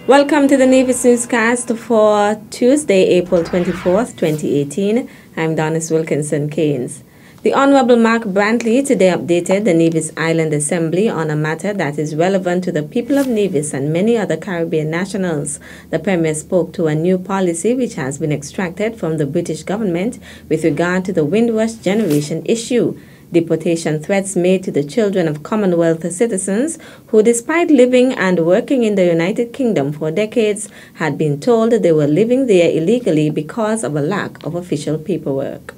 Welcome to the Nevis Newscast for Tuesday, April 24th, 2018. I'm Donis Wilkinson Keynes. The Honorable Mark Brantley today updated the Nevis Island Assembly on a matter that is relevant to the people of Nevis and many other Caribbean nationals. The Premier spoke to a new policy which has been extracted from the British government with regard to the Windrush generation issue. Deportation threats made to the children of Commonwealth citizens who, despite living and working in the United Kingdom for decades, had been told they were living there illegally because of a lack of official paperwork.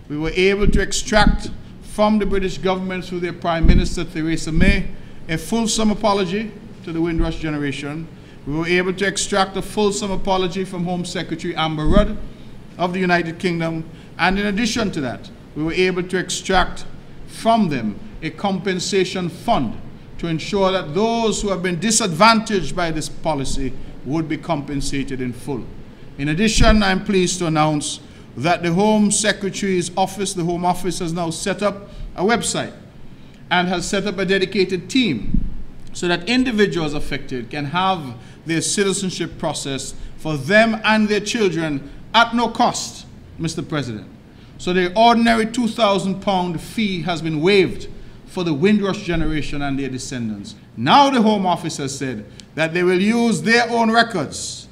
We were able to extract from the British government through their Prime Minister Theresa May a fulsome apology to the Windrush generation. We were able to extract a fulsome apology from Home Secretary Amber Rudd of the United Kingdom, and in addition to that, we were able to extract from them a compensation fund to ensure that those who have been disadvantaged by this policy would be compensated in full. In addition, I'm pleased to announce that the Home Secretary's office, the Home Office, has now set up a website and has set up a dedicated team so that individuals affected can have their citizenship process for them and their children at no cost, Mr. President. So the ordinary £2,000 fee has been waived for the Windrush generation and their descendants. Now the Home Office has said that they will use their own records,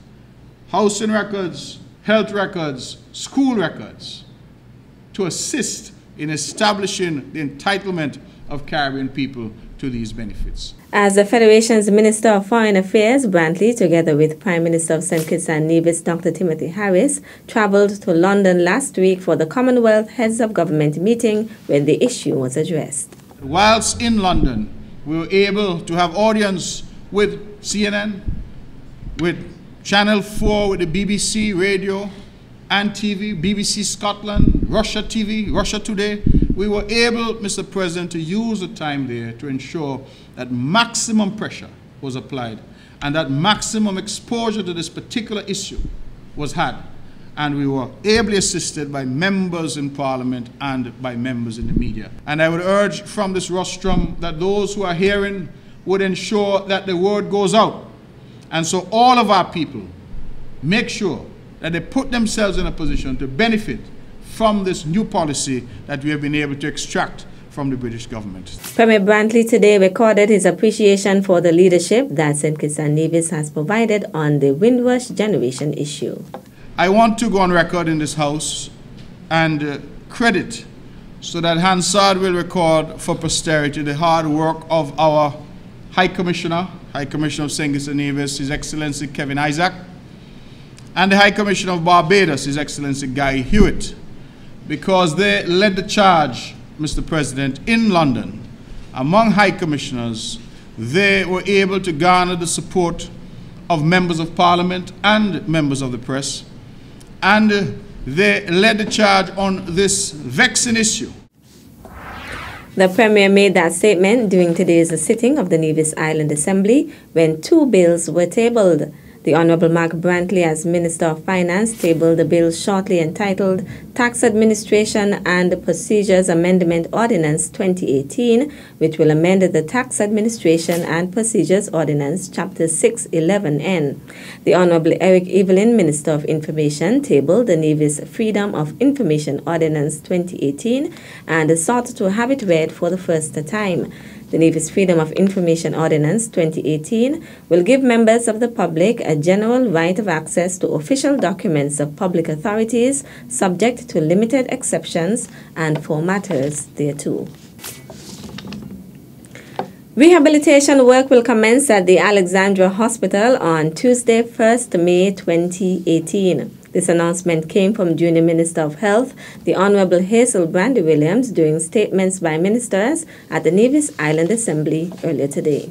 housing records, health records, school records, to assist in establishing the entitlement of Caribbean people to these benefits. As the Federation's Minister of Foreign Affairs, Brantley, together with Prime Minister of St. Kitts and Nevis, Dr. Timothy Harris, traveled to London last week for the Commonwealth Heads of Government meeting when the issue was addressed. Whilst in London, we were able to have audience with CNN, with Channel 4, with the BBC Radio and TV, BBC Scotland, Russia TV, Russia Today. We were able, Mr. President, to use the time there to ensure that maximum pressure was applied and that maximum exposure to this particular issue was had. And we were ably assisted by members in Parliament and by members in the media. And I would urge from this rostrum that those who are hearing would ensure that the word goes out. And so all of our people make sure that they put themselves in a position to benefit from this new policy that we have been able to extract from the British government. Premier Brantley today recorded his appreciation for the leadership that St. Kitts and Nevis has provided on the Windrush generation issue. I want to go on record in this House and credit so that Hansard will record for posterity the hard work of our High Commissioner of St. Kitts and Nevis, His Excellency Kevin Isaac, and the High Commissioner of Barbados, His Excellency Guy Hewitt, because they led the charge, Mr. President, in London. Among High Commissioners, they were able to garner the support of members of Parliament and members of the press, and they led the charge on this vexing issue. The Premier made that statement during today's sitting of the Nevis Island Assembly when two bills were tabled. The Honorable Mark Brantley, as Minister of Finance, tabled the bill shortly entitled Tax Administration and Procedures Amendment Ordinance 2018, which will amend the Tax Administration and Procedures Ordinance, Chapter 611N. The Honorable Eric Evelyn, Minister of Information, tabled the Nevis Freedom of Information Ordinance 2018 and sought to have it read for the first time. The Nevis Freedom of Information Ordinance 2018 will give members of the public a general right of access to official documents of public authorities, subject to limited exceptions and for matters thereto. Rehabilitation work will commence at the Alexandra Hospital on Tuesday, 1st May 2018. This announcement came from Junior Minister of Health, the Honorable Hazel Brandy Williams, during statements by ministers at the Nevis Island Assembly earlier today.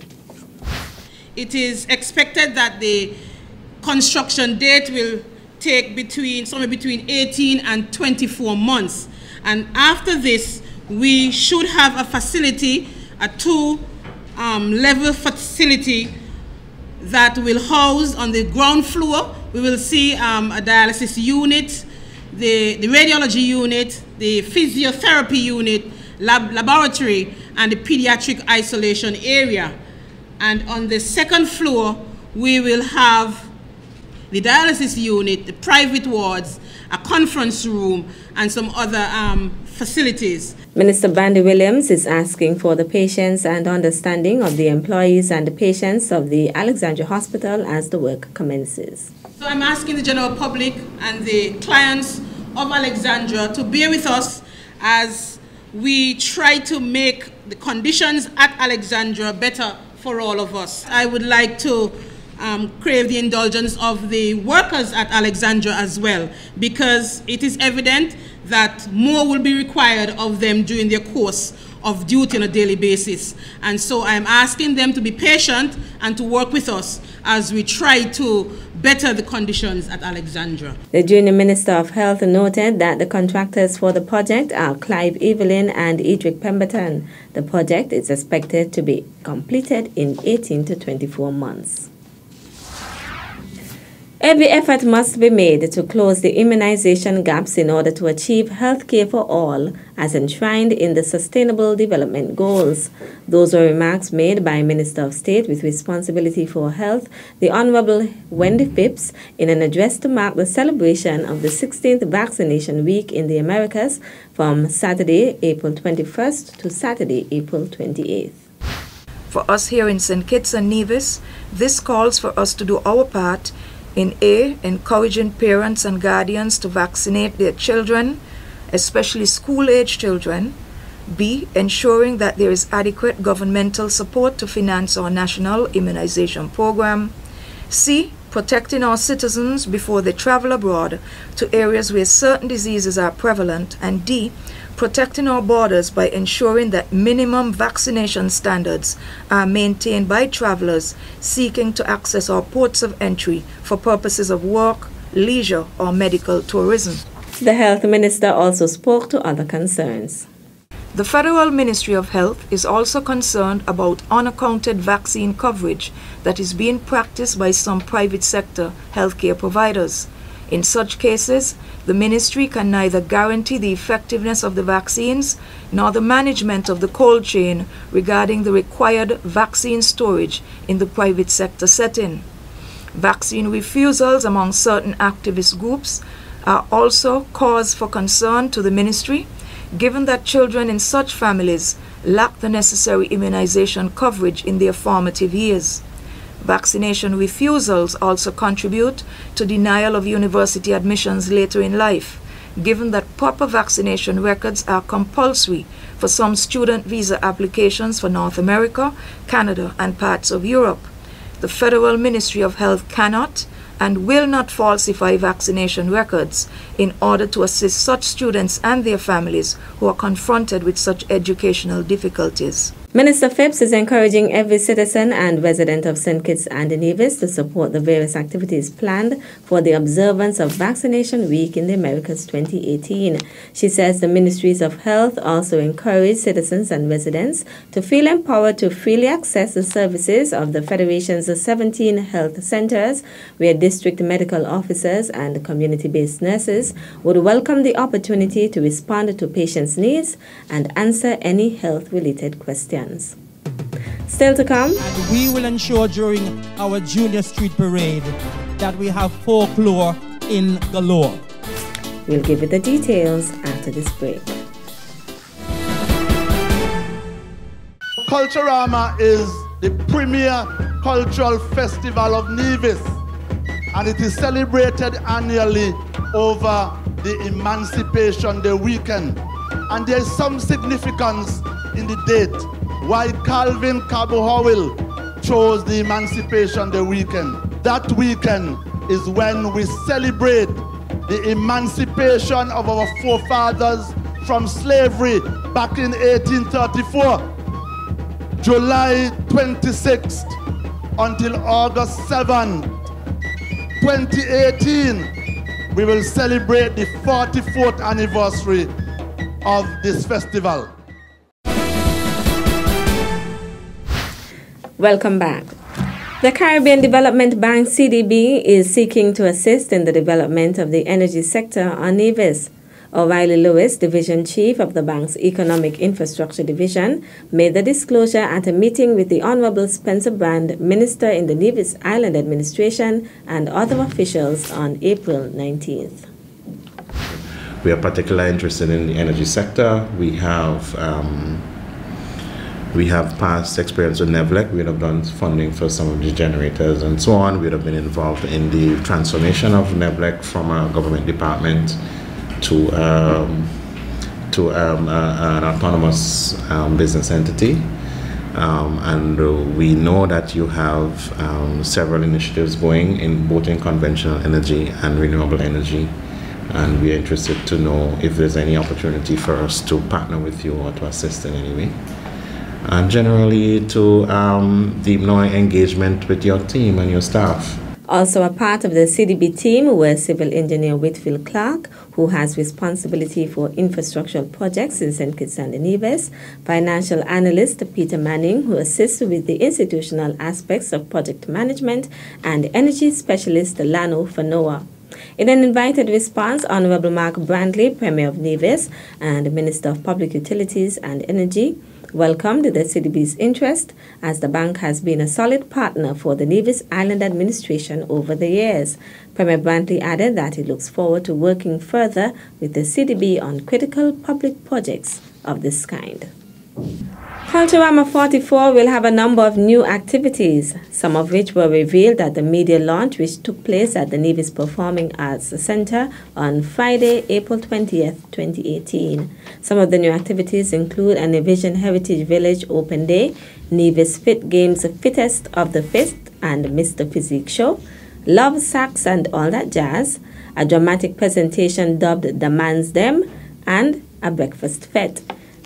It is expected that the construction date will take somewhere between 18 and 24 months. And after this, we should have a facility, a two-level facility that will house on the ground floor. We will see a dialysis unit, the radiology unit, the physiotherapy unit, laboratory, and the pediatric isolation area. And on the second floor, we will have the dialysis unit, the private wards, a conference room, and some other facilities. Minister Bandy Williams is asking for the patience and understanding of the employees and the patients of the Alexandria Hospital as the work commences. So I'm asking the general public and the clients of Alexandria to bear with us as we try to make the conditions at Alexandria better for all of us. I would like to crave the indulgence of the workers at Alexandria as well, because it is evident that more will be required of them during their course of duty on a daily basis. And so I'm asking them to be patient and to work with us as we try to better the conditions at Alexandria. The Junior Minister of Health noted that the contractors for the project are Clive Evelyn and Edric Pemberton. The project is expected to be completed in 18 to 24 months. Every effort must be made to close the immunization gaps in order to achieve health care for all, as enshrined in the Sustainable Development Goals. Those were remarks made by Minister of State with Responsibility for Health, the Honorable Wendy Phipps, in an address to mark the celebration of the 16th Vaccination Week in the Americas from Saturday, April 21st to Saturday, April 28th. For us here in St. Kitts and Nevis, this calls for us to do our part in A, encouraging parents and guardians to vaccinate their children, especially school-age children. B, ensuring that there is adequate governmental support to finance our national immunization program. C, protecting our citizens before they travel abroad to areas where certain diseases are prevalent. And D, protecting our borders by ensuring that minimum vaccination standards are maintained by travelers seeking to access our ports of entry for purposes of work, leisure, or medical tourism. The Health Minister also spoke to other concerns. The Federal Ministry of Health is also concerned about unaccounted vaccine coverage that is being practiced by some private sector healthcare providers. In such cases, the ministry can neither guarantee the effectiveness of the vaccines nor the management of the cold chain regarding the required vaccine storage in the private sector setting. Vaccine refusals among certain activist groups are also cause for concern to the ministry, given that children in such families lack the necessary immunization coverage in their formative years. Vaccination refusals also contribute to denial of university admissions later in life, given that proper vaccination records are compulsory for some student visa applications for North America, Canada, and parts of Europe. The Federal Ministry of Health cannot and will not falsify vaccination records in order to assist such students and their families who are confronted with such educational difficulties. Minister Phipps is encouraging every citizen and resident of St. Kitts and Nevis to support the various activities planned for the observance of Vaccination Week in the Americas 2018. She says the Ministries of Health also encourage citizens and residents to feel empowered to freely access the services of the Federation's 17 health centers, where district medical officers and community-based nurses would welcome the opportunity to respond to patients' needs and answer any health-related questions. Still to come. And we will ensure during our Junior Street Parade that we have folklore in galore. We'll give you the details after this break. Culturama is the premier cultural festival of Nevis, and it is celebrated annually over the Emancipation Day weekend. And there is some significance in the date why Calvin Cabo Howell chose the Emancipation Day weekend. That weekend is when we celebrate the emancipation of our forefathers from slavery back in 1834. July 26th until August 7th, 2018, we will celebrate the 44th anniversary of this festival. Welcome back. The Caribbean Development Bank, CDB, is seeking to assist in the development of the energy sector on Nevis. O'Reilly Lewis, Division Chief of the bank's Economic Infrastructure Division, made the disclosure at a meeting with the Honorable Spencer Brand, Minister in the Nevis Island Administration, and other officials on April 19th. We are particularly interested in the energy sector. We have past experience with NEVLEC. We would have done funding for some of the generators and so on. We would have been involved in the transformation of NEVLEC from a government department to an autonomous business entity. And we know that you have several initiatives going in both in conventional energy and renewable energy. And we are interested to know if there's any opportunity for us to partner with you or to assist in any way. And generally to deepen our engagement with your team and your staff. Also a part of the CDB team were Civil Engineer Whitfield Clark, who has responsibility for infrastructural projects in St. Kitts and Nevis, Financial Analyst Peter Manning, who assists with the institutional aspects of project management, and Energy Specialist Lano Fanoa. In an invited response, Honorable Mark Brantley, Premier of Nevis and Minister of Public Utilities and Energy, welcomed the CDB's interest, as the bank has been a solid partner for the Nevis Island Administration over the years. Premier Brantley added that he looks forward to working further with the CDB on critical public projects of this kind. Culturama 44 will have a number of new activities, some of which were revealed at the media launch which took place at the Nevis Performing Arts Center on Friday, April 20th, 2018. Some of the new activities include a Nevision Heritage Village Open Day, Nevis Fit Games Fittest of the Fist and Mr. Physique Show, Love Sax and All That Jazz, a dramatic presentation dubbed The Man's Dem, and a breakfast fete.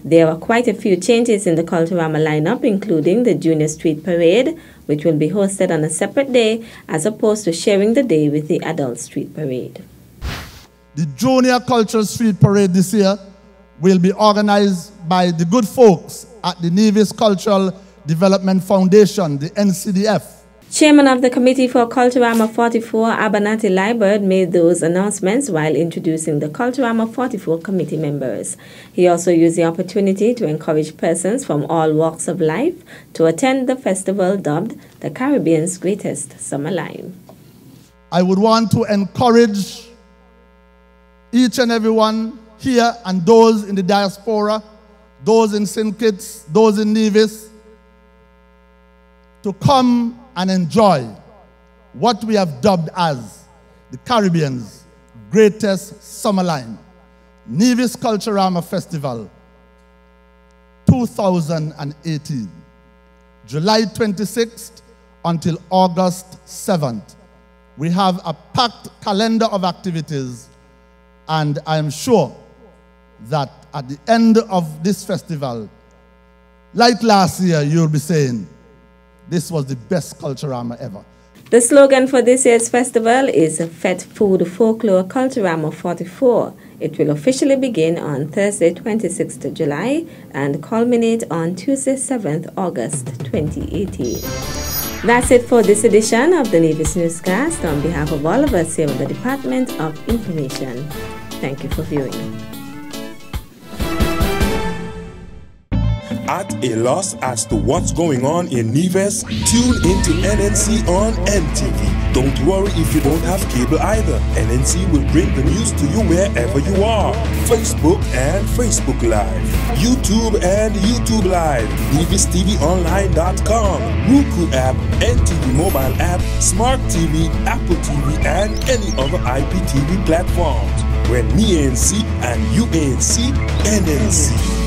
There are quite a few changes in the Culturama lineup, including the Junior Street Parade, which will be hosted on a separate day as opposed to sharing the day with the Adult Street Parade. The Junior Cultural Street Parade this year will be organized by the good folks at the Nevis Cultural Development Foundation, the NCDF. Chairman of the Committee for Culturama 44, Abanati Liebert, made those announcements while introducing the Culturama 44 committee members. He also used the opportunity to encourage persons from all walks of life to attend the festival dubbed the Caribbean's Greatest Summer Line. I would want to encourage each and everyone here and those in the diaspora, those in St. Kitts, those in Nevis, to come and enjoy what we have dubbed as the Caribbean's Greatest Summer Line, Nevis Culturama Festival 2018, July 26th until August 7th. We have a packed calendar of activities, and I am sure that at the end of this festival, like last year, you'll be saying, this was the best Culturama ever. The slogan for this year's festival is Fet Food Folklore Culturama 44. It will officially begin on Thursday, 26th July and culminate on Tuesday, 7th August 2018. That's it for this edition of the Nevis Newscast. On behalf of all of us here in the Department of Information, thank you for viewing. At a loss as to what's going on in Nevis? Tune into NNC on NTV. Don't worry if you don't have cable either. NNC will bring the news to you wherever you are. Facebook and Facebook Live. YouTube and YouTube Live. NevisTVOnline.com. Roku app, NTV mobile app, Smart TV, Apple TV, and any other IPTV platforms. When me ANC and you ANC, NNC.